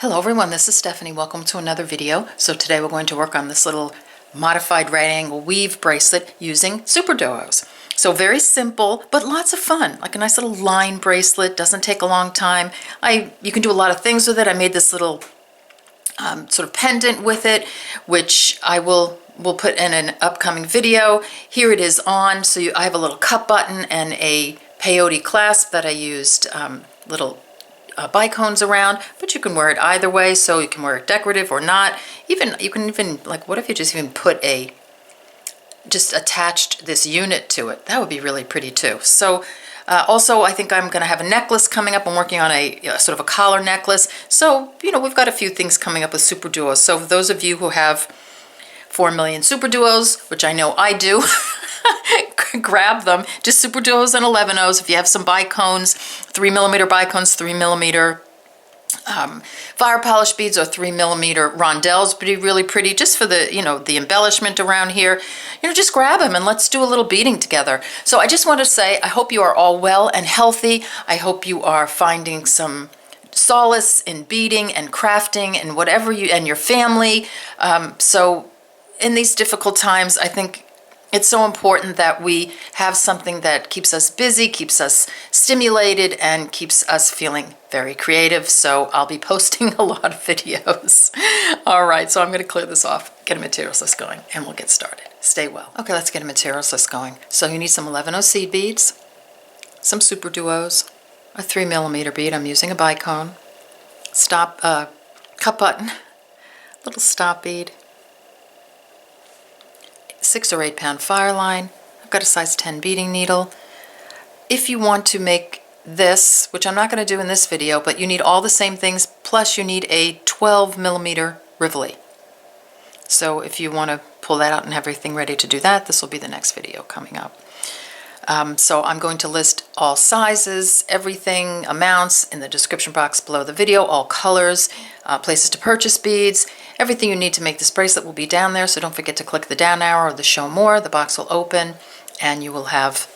Hello everyone, this is Stephanie. Welcome to another video. So today we're going to work on this little modified right angle weave bracelet using SuperDuos. So very simple, but lots of fun. Like a nice little line bracelet, doesn't take a long time. You can do a lot of things with it. I made this little sort of pendant with it, which we'll put in an upcoming video. Here it is on. So I have a little cup button and a peyote clasp that I used little bicones around, but you can wear it either way, so you can wear it decorative or not. You can even, like, what if you just even put just attached this unit to it? That would be really pretty too. So also I think I'm going to have a necklace coming up. I'm working on a sort of a collar necklace. So, we've got a few things coming up with SuperDuos. So for those of you who have 4 million SuperDuos, which I know I do, grab them. Just SuperDuos and 11Os. If you have some bicones, 3mm bicones, 3mm fire polish beads, or 3mm rondelles would be really pretty, just for the the embellishment around here. Just grab them and let's do a little beading together. So I just want to say I hope you are all well and healthy. I hope you are finding some solace in beading and crafting and whatever and your family. So in these difficult times, I think it's so important that we have something that keeps us busy, keeps us stimulated, and keeps us feeling very creative. So I'll be posting a lot of videos. All right, so I'm going to clear this off, get a materials list going, and we'll get started. Stay well. Okay, let's get a materials list going. So you need some 11O seed beads, some SuperDuos, a 3mm bead. I'm using a bicone, cup button, little stop bead, 6 or 8 pound Fireline. I've got a size 10 beading needle. If you want to make this, which I'm not going to do in this video, but you need all the same things, plus you need a 12mm Rivoli. So if you want to pull that out and have everything ready to do that, this will be the next video coming up. So I'm going to list all sizes, everything, amounts in the description box below the video, all colors, places to purchase beads. Everything you need to make this bracelet will be down there, so don't forget to click the down arrow or the show more. The box will open and you will have,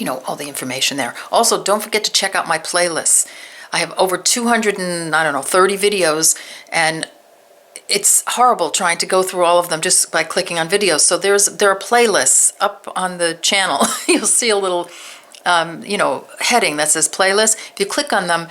all the information there. Also, don't forget to check out my playlists. I have over 230 videos, and it's horrible trying to go through all of them just by clicking on videos. So there are playlists up on the channel. You'll see a little, heading that says playlist. If you click on them,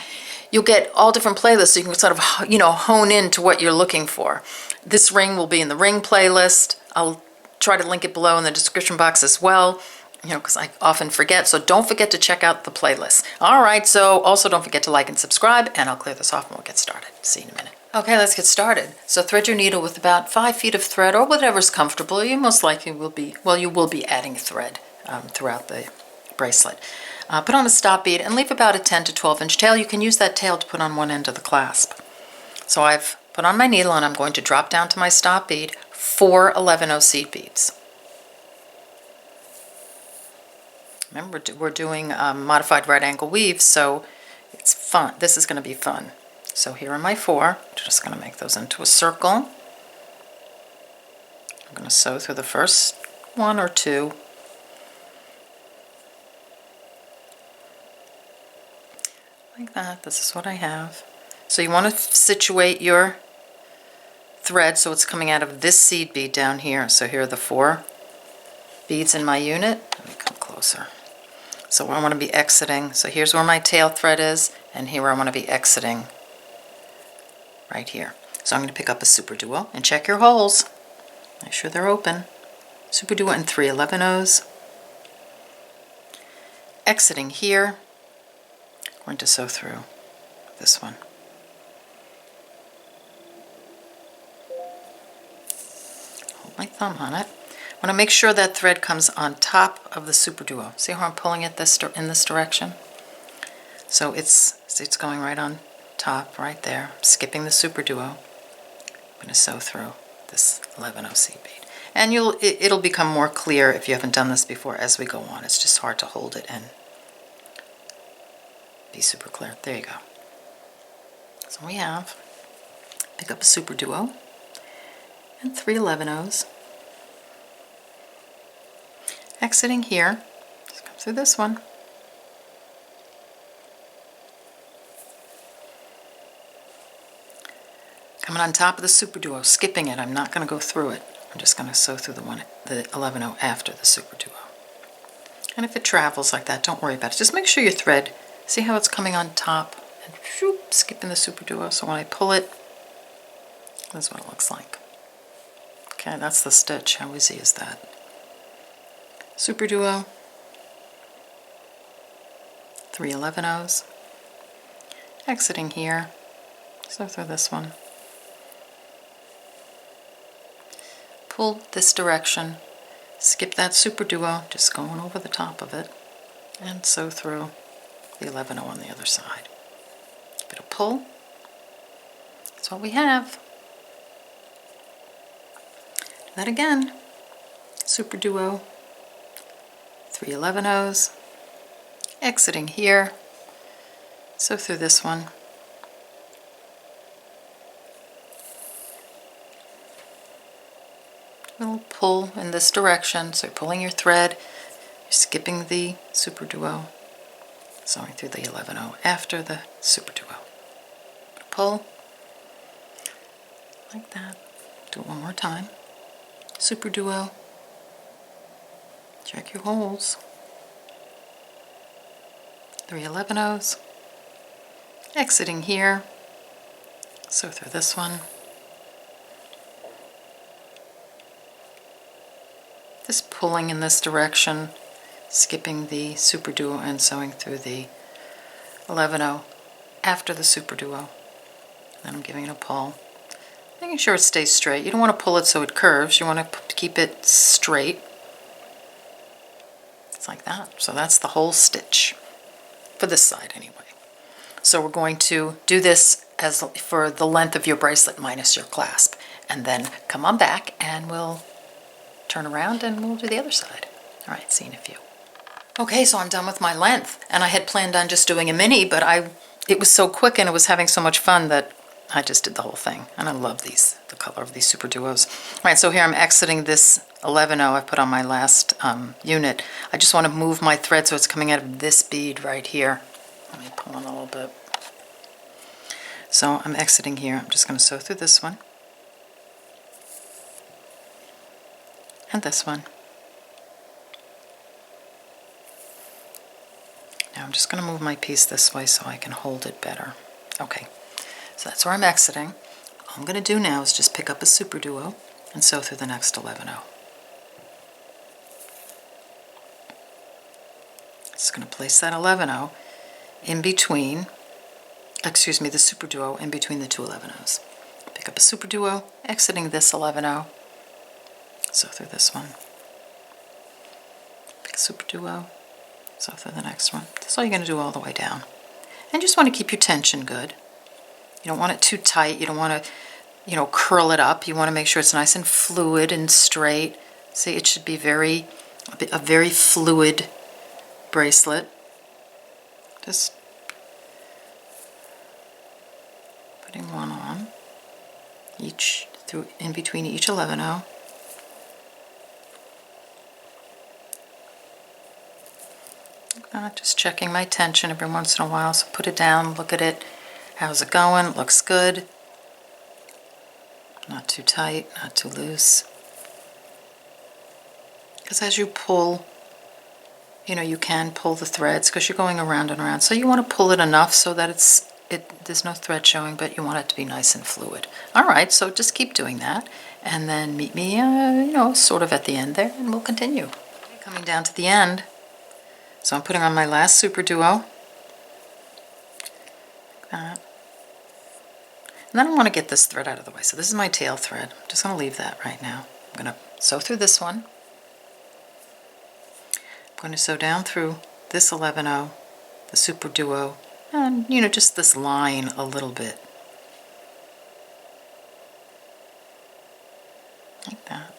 you'll get all different playlists, so you can sort of, hone in to what you're looking for. This ring will be in the ring playlist. I'll try to link it below in the description box as well, because I often forget. So don't forget to check out the playlist. All right, so also don't forget to like and subscribe, and I'll clear this off and we'll get started. See you in a minute. Okay, let's get started. So thread your needle with about 5 feet of thread, or whatever's comfortable. You most likely will be, you will be adding thread throughout the bracelet. Put on a stop bead and leave about a 10 to 12 inch tail. You can use that tail to put on one end of the clasp. So I've put on my needle and I'm going to drop down to my stop bead 4 11O seed beads. Remember, we're doing modified right angle weaves, so it's fun. This is going to be fun. So here are my 4. I'm just going to make those into a circle. I'm going to sew through the first 1 or 2. Like that. This is what I have. So you want to situate your thread so it's coming out of this seed bead down here. So here are the 4 beads in my unit. Let me come closer. So I want to be exiting. So here's where my tail thread is, and here I want to be exiting right here. So I'm going to pick up a SuperDuo and check your holes. Make sure they're open. SuperDuo and 3 11Os. Exiting here. Going to sew through this one. Hold my thumb on it. I want to make sure that thread comes on top of the SuperDuo. See how I'm pulling it in this direction? So it's going right on top, right there. I'm skipping the SuperDuo. I'm going to sew through this 11O seed bead. And it'll become more clear if you haven't done this before as we go on. It's just hard to hold it and be super clear. There you go. So we have, pick up a SuperDuo and 3 11Os. Exiting here, just come through this one. Coming on top of the SuperDuo, skipping it. I'm not going to go through it. I'm just going to sew through the 11/0 after the SuperDuo. And if it travels like that, don't worry about it. Just make sure your thread, see how it's coming on top and shoop, skipping the SuperDuo. So when I pull it, this is what it looks like. Okay, that's the stitch. How easy is that? SuperDuo, 3 11/0s, exiting here, sew through this one. Pull this direction, skip that SuperDuo, just going over the top of it, and sew through the 11/0 on the other side. Give it a pull. That's what we have. Do that again. SuperDuo, 3 11/0s, exiting here, sew through this one. Little pull in this direction, so you're pulling your thread, you're skipping the SuperDuo, sewing through the 11/0 after the SuperDuo. Pull, like that. Do it one more time. SuperDuo, check your holes. 3 11/0s, exiting here, sew through this one. Just pulling in this direction, skipping the SuperDuo and sewing through the 11/0 after the SuperDuo. Then I'm giving it a pull, making sure it stays straight. You don't want to pull it so it curves. You want to keep it straight. It's like that. So that's the whole stitch for this side anyway. So we're going to do this as for the length of your bracelet minus your clasp, and then come on back and we'll turn around and we'll do the other side. All right, see you in a few. Okay, so I'm done with my length, and I had planned on just doing a mini, but it was so quick and it was having so much fun that I just did the whole thing. And I love these, the color of these SuperDuos. All right, so here I'm exiting this 11/0 I put on my last unit. I just want to move my thread so it's coming out of this bead right here. Let me pull on a little bit. So I'm exiting here. I'm just going to sew through this one. And this one. Now I'm just going to move my piece this way so I can hold it better. Okay, so that's where I'm exiting. All I'm going to do now is just pick up a SuperDuo and sew through the next 11/0. Just going to place that 11/0 in between, excuse me, the SuperDuo in between the two 11/0s. Pick up a SuperDuo, exiting this 11/0. Sew through this one. Pick a SuperDuo, sew through the next one. That's all you're going to do all the way down. And you just want to keep your tension good. You don't want it too tight. You don't want to, curl it up. You want to make sure it's nice and fluid and straight. See, it should be a very fluid bracelet. Just putting one on each, through in between each 11/0. Just checking my tension every once in a while, so put it down, look at it. How's it going? It looks good. Not too tight, not too loose. Because as you pull, you can pull the threads because you're going around and around. So you want to pull it enough so that there's no thread showing, but you want it to be nice and fluid. All right, so just keep doing that, and then meet me, sort of at the end there, and we'll continue. Okay, coming down to the end. So I'm putting on my last SuperDuo, like that. And then I want to get this thread out of the way. So this is my tail thread. I'm just going to leave that right now. I'm going to sew through this one. I'm going to sew down through this 11/0, the SuperDuo, and just this line a little bit. Like that.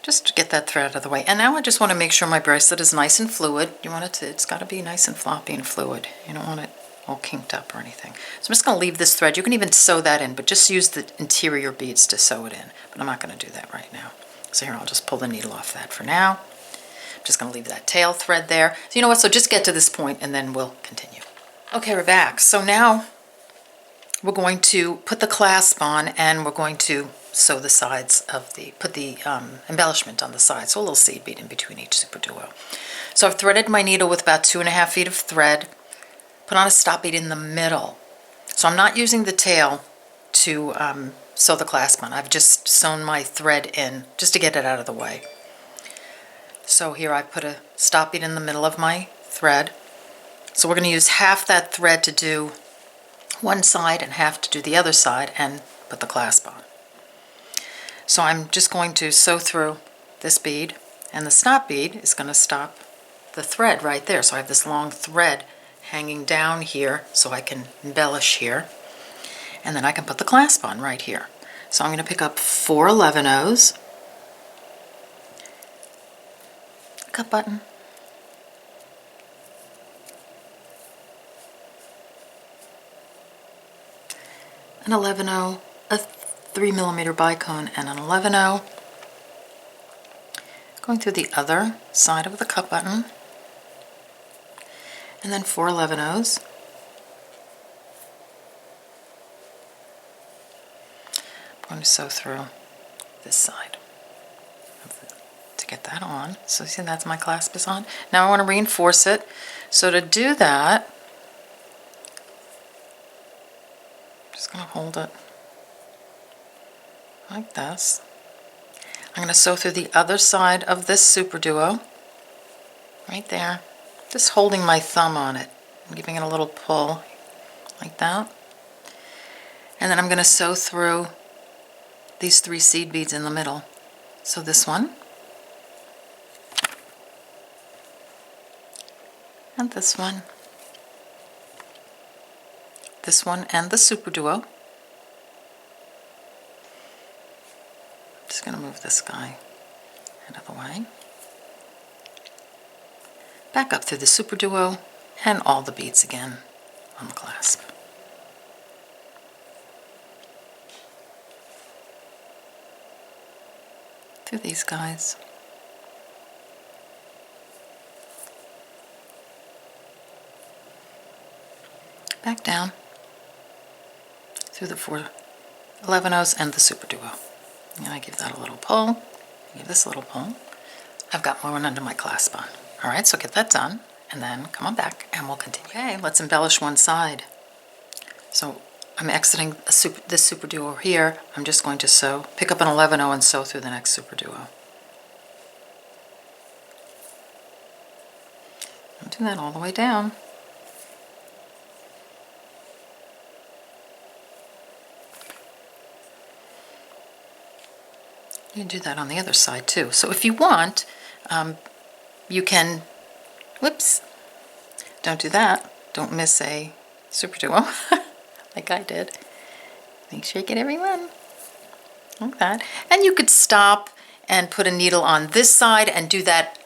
Just to get that thread out of the way. And now I just want to make sure my bracelet is nice and fluid. It's got to be nice and floppy and fluid. You don't want it all kinked up or anything. So I'm just going to leave this thread. You can even sew that in, but just use the interior beads to sew it in. But I'm not going to do that right now. So here, I'll just pull the needle off that for now. I'm just going to leave that tail thread there. So you know what? So just get to this point and then we'll continue. Okay, we're back. So now we're going to put the clasp on, and we're going to sew the sides of put the embellishment on the side, so a little seed bead in between each Super Duo. So I've threaded my needle with about 2.5 feet of thread, put on a stop bead in the middle. So I'm not using the tail to sew the clasp on. I've just sewn my thread in just to get it out of the way. So here I put a stop bead in the middle of my thread. So we're going to use half that thread to do one side and half to do the other side and put the clasp on. So I'm just going to sew through this bead, and the stop bead is going to stop the thread right there. So I have this long thread hanging down here so I can embellish here, and then I can put the clasp on right here. So I'm going to pick up 4 11/0s, cut button, an 11/0, a 3mm bicone, and an 11/0. Going through the other side of the cut button, and then 4 11/0s. I'm going to sew through this side to get that on. So see, that's my clasp is on. Now I want to reinforce it. So to do that, I'm just going to hold it like this. I'm going to sew through the other side of this Super Duo, right there, just holding my thumb on it and giving it a little pull like that. And then I'm going to sew through these 3 seed beads in the middle. So this one, and this one and the Super Duo. Just going to move this guy out of the way. Back up through the Super Duo and all the beads again on the clasp. Through these guys. Back down through the 4 11/0s and the Super Duo. And I give that a little pull, give this a little pull. I've got more one under my clasp on. All right, so get that done, and then come on back and we'll continue. Okay, let's embellish one side. So I'm exiting this Super Duo here. I'm just going to pick up an 11/0 and sew through the next Super Duo. I'll do that all the way down. You can do that on the other side too. So if you want, you can, whoops, don't do that. Don't miss a Super Duo like I did. Make sure you get every one like that. And you could stop and put a needle on this side and do that,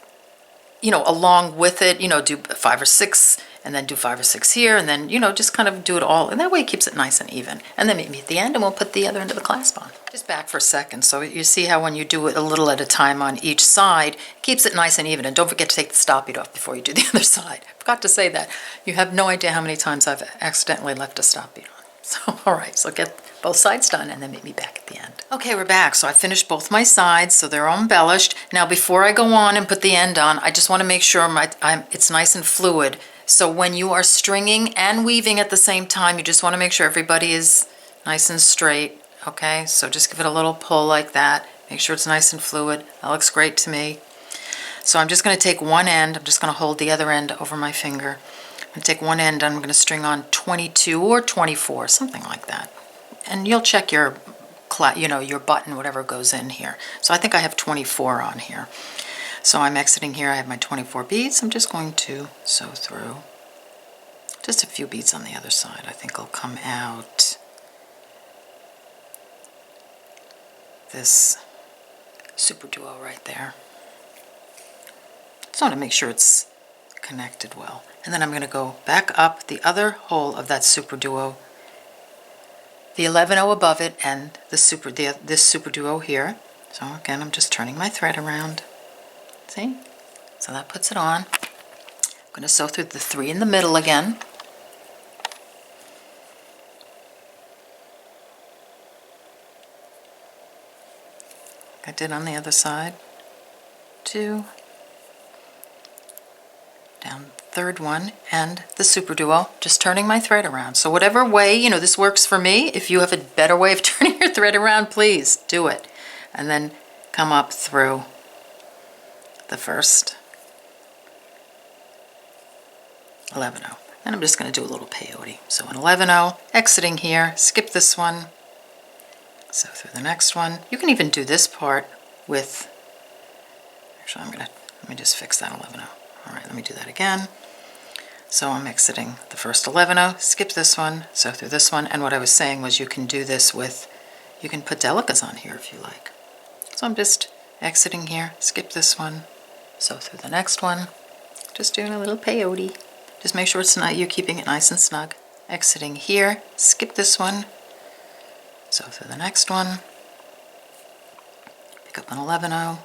you know, along with it, you know, do 5 or 6 and then do 5 or 6 here, and then, you know, just kind of do it all, and that way it keeps it nice and even. And then meet me at the end and we'll put the other end of the clasp on. Just back for a second. So you see how when you do it a little at a time on each side, it keeps it nice and even. And don't forget to take the stop bead off before you do the other side. I forgot to say that. You have no idea how many times I've accidentally left a stop bead on. So, all right, so get both sides done and then meet me back at the end. Okay, we're back. So I finished both my sides, so they're all embellished. Now before I go on and put the end on, I just want to make sure it's nice and fluid. So when you are stringing and weaving at the same time, you just want to make sure everybody is nice and straight, okay? So just give it a little pull like that. Make sure it's nice and fluid. That looks great to me. So I'm just going to take one end. I'm just going to hold the other end over my finger. I'm going to take one end and I'm going to string on 22 or 24, something like that. And you'll check your, your button, whatever goes in here. So I think I have 24 on here. So I'm exiting here. I have my 24 beads. I'm just going to sew through just a few beads on the other side. I think I'll come out this Super Duo right there. Just want to make sure it's connected well. And then I'm going to go back up the other hole of that Super Duo, the 11/0 above it, and this Super Duo here. So again, I'm just turning my thread around. See? So that puts it on. I'm going to sew through the 3 in the middle again. I did on the other side. 2, down third one, and the SuperDuo, just turning my thread around. So whatever way, you know, this works for me. If you have a better way of turning your thread around, please do it. And then come up through the first 11-0. And I'm just going to do a little peyote. So an 11-0, exiting here, skip this one, so through the next one. You can even do this part with, actually let me just fix that 11-0. All right, let me do that again. So I'm exiting the first 11-0, skip this one, so through this one. And what I was saying was you can do this with, you can put delicas on here if you like. So I'm just exiting here, skip this one, so through the next one. Just doing a little peyote. Just make sure it's not, you're keeping it nice and snug. Exiting here, skip this one, so through the next one. Pick up an 11-0.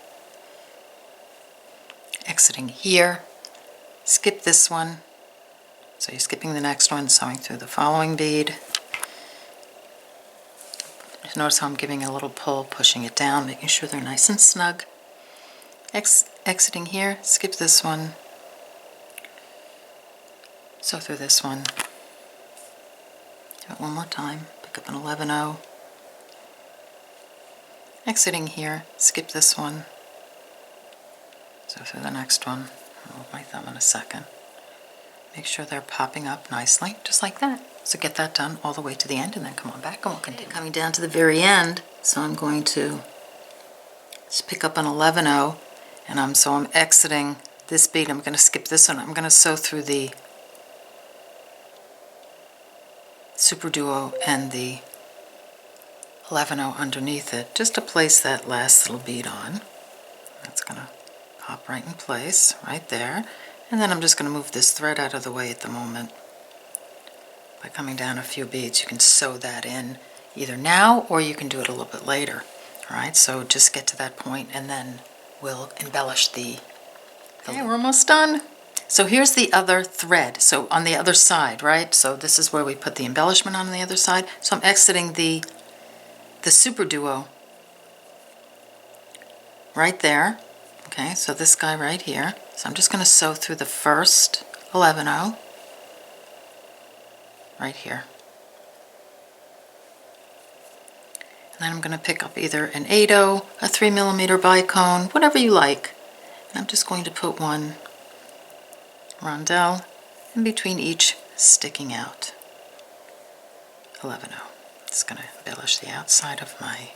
Exiting here, skip this one, so you're skipping the next one, sewing through the following bead. Just notice how I'm giving a little pull, pushing it down, making sure they're nice and snug. Exiting here, skip this one, sew through this one. Do it one more time, pick up an 11-0. Exiting here, skip this one, sew through the next one. I'll move my thumb in a second. Make sure they're popping up nicely, just like that. So get that done all the way to the end and then come on back and we'll continue. Coming down to the very end, so I'm going to just pick up an 11-0 and I'm exiting this bead. I'm going to skip this one. I'm going to sew through the SuperDuo and the 11-0 underneath it, just to place that last little bead on. That's going to pop right in place, right there. And then I'm just going to move this thread out of the way at the moment. By coming down a few beads, you can sew that in either now or you can do it a little bit later. All right, so just get to that point and then we'll embellish the okay, we're almost done. So here's the other thread. So on the other side, right? So this is where we put the embellishment on the other side. So I'm exiting the SuperDuo right there. Okay, so this guy right here. So I'm just going to sew through the first 11-0 right here. And then I'm going to pick up either an 8-0, a 3mm bicone, whatever you like. And I'm just going to put one rondelle in between each sticking out 11-0. It's going to embellish the outside of my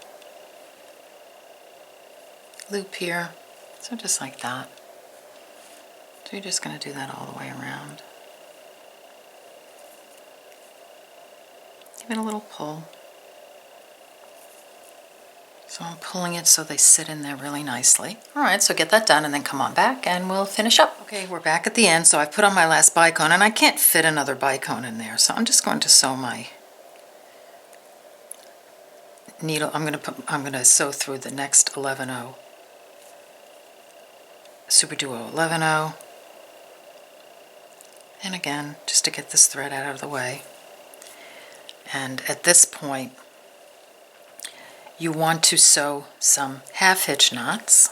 loop here. So just like that. So you're just going to do that all the way around. Give it a little pull. So I'm pulling it so they sit in there really nicely. All right, so get that done and then come on back and we'll finish up. Okay, we're back at the end. So I've put on my last bicone and I can't fit another bicone in there. So I'm just going to sew my needle. I'm going to sew through the next 11-0. SuperDuo 11-0. And again, just to get this thread out of the way. And at this point, you want to sew some half hitch knots.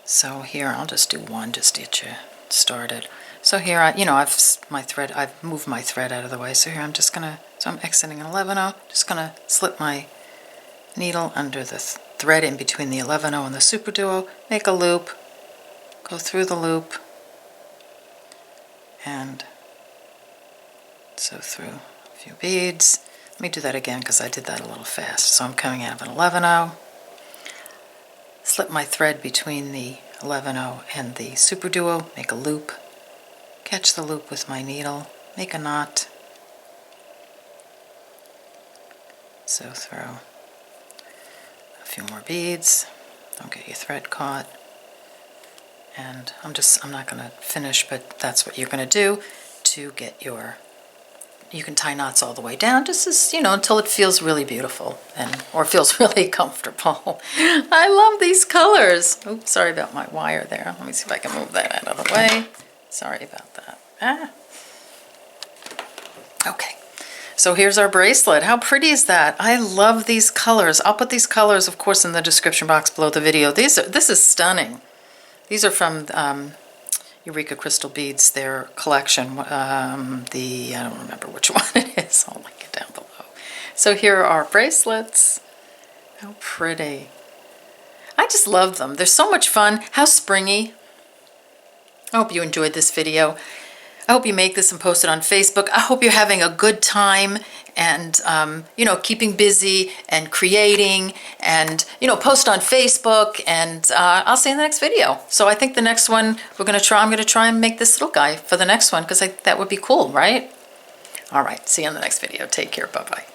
So here, I'll just do one just to get you started. So here, I've moved my thread out of the way. So here, so I'm exiting an 11-0. Just gonna slip my needle under the thread in between the 11-0 and the SuperDuo, make a loop, go through the loop, and sew through a few beads. Let me do that again because I did that a little fast. So I'm coming out of an 11-0, slip my thread between the 11-0 and the SuperDuo, make a loop, catch the loop with my needle, make a knot, sew through a few more beads, don't get your thread caught. And I'm not going to finish, but that's what you're going to do to get your, you can tie knots all the way down, just as, until it feels really beautiful or feels really comfortable. I love these colors. Oops, sorry about my wire there. Let me see if I can move that out of the way. Sorry about that. Okay. So here's our bracelet. How pretty is that? I love these colors. I'll put these colors, of course, in the description box below the video. This is stunning. These are from Eureka Crystal Beads, their collection. I don't remember which one it is. I'll link it down below. So here are our bracelets. How pretty. I just love them. They're so much fun. How springy. I hope you enjoyed this video. I hope you make this and post it on Facebook. I hope you're having a good time and, you know, keeping busy and creating and, you know, post on Facebook, and I'll see you in the next video. So I think the next one I'm going to try and make this little guy for the next one, because that would be cool, right? All right. See you in the next video. Take care. Bye-bye.